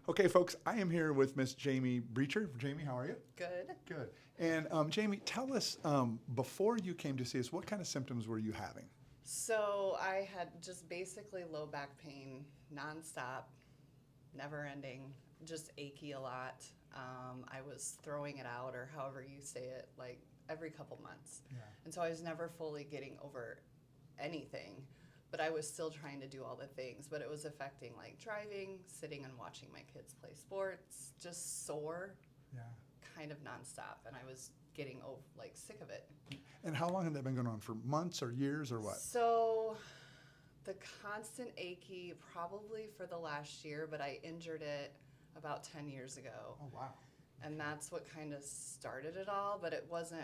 Okay, folks, I am here with Miss Jamie Brecher. Jamie, how are you? Good. Good. And Jamie, tell us, before you came to see us, what kind of symptoms were you having? So I had just basically low back pain, nonstop, never ending, just achy a lot. I was throwing it out, or however you say it, like every couple months. Yeah. And so I was never fully getting over anything, but I was still trying to do all the things. But it was affecting like driving, sitting and watching my kids play sports, just sore, Yeah. kind of nonstop. And I was getting like sick of it. And how long had that been going on? For months or years or what? So the constant achy probably for the last year, but I injured it about 10 years ago. Oh, wow. And that's what kind of started it all, but it wasn't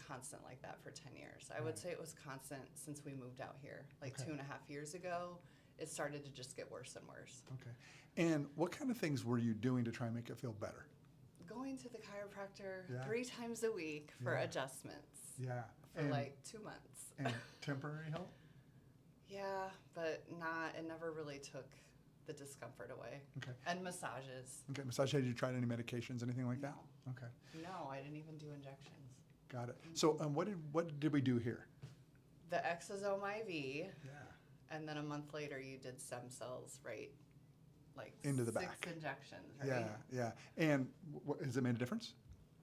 constant like that for 10 years. I would Right. say it was constant since we moved out here, like Okay. 2.5 years ago. It started to just get worse and worse. Okay. And what kind of things were you doing to try and make it feel better? Going to the chiropractor Yeah. 3 times a week for Yeah. adjustments Yeah. for And, like 2 months. and temporary help? Yeah, but it never really took the discomfort away. Okay. And massages. Okay. Massage, had you tried any medications, anything like that? No. Okay. No, I didn't even do injections. Got it. So what did we do here? The exosome IV, Yeah. and then a month later you did stem cells, right? Like Into the 6 back. injections, right? Yeah, yeah. And has it made a difference?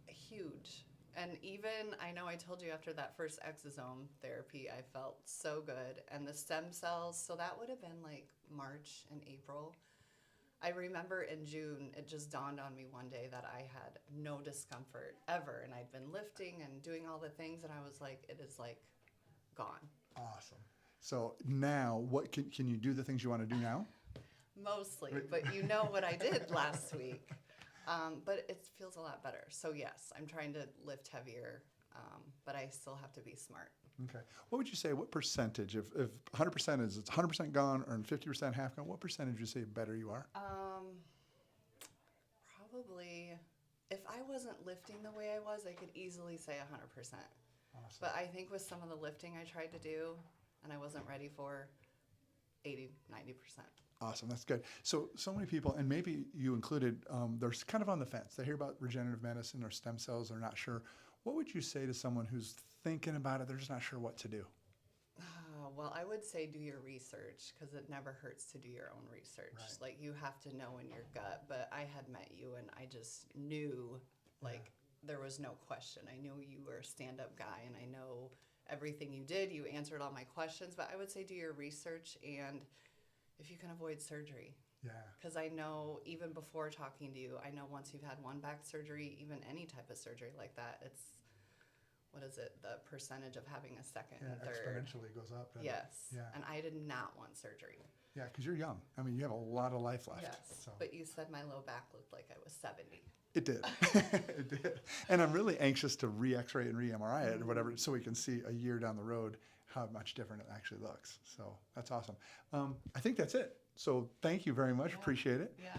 Huge. And even, I know I told you after that first exosome therapy, I felt so good. And the stem cells, so that would have been like March and April. I remember in June, it just dawned on me one day that I had no discomfort ever. And I'd been lifting and doing all the things, and I was like, it is like gone. Awesome. So now, what can you do the things you want to do now? Mostly, but you know what I did last week. But it feels a lot better. So yes, I'm trying to lift heavier, but I still have to be smart. Okay. What would you say? What percentage, if 100% is it's 100% gone or 50% half gone? What percentage would you say better you are? Probably, if I wasn't lifting the way I was, I could easily say 100%. Awesome. But I think with some of the lifting I tried to do and I wasn't ready for, 80-90%. Awesome. That's good. So many people, and maybe you included, they're kind of on the fence. They hear about regenerative medicine or stem cells. They're not sure. What would you say to someone who's thinking about it? They're just not sure what to do. Well, I would say do your research, because it never hurts to do your own research. Right. Like, you have to know in your gut. But I had met you, and I just knew, like, there was no question. I knew you were a stand-up guy, and I know everything you did. You answered all my questions. But I would say do your research, and if you can avoid surgery. Yeah. Because I know even before talking to you, I know once you've had one back surgery, even any type of surgery like that, it's, what is it, the percentage of having a second Yeah, and third. exponentially goes up. doesn't it? Yes. Yeah. And I did not want surgery. Yeah, because you're young. I mean, you have a lot of life left. Yes. So. But you said my low back looked like I was 70. It did. It did. And I'm really anxious to re-X-ray and re-MRI it or whatever, so we can see a year down the road how much different it actually looks. So that's awesome. I think that's it. So thank you very much. Yeah. Appreciate it. Yeah.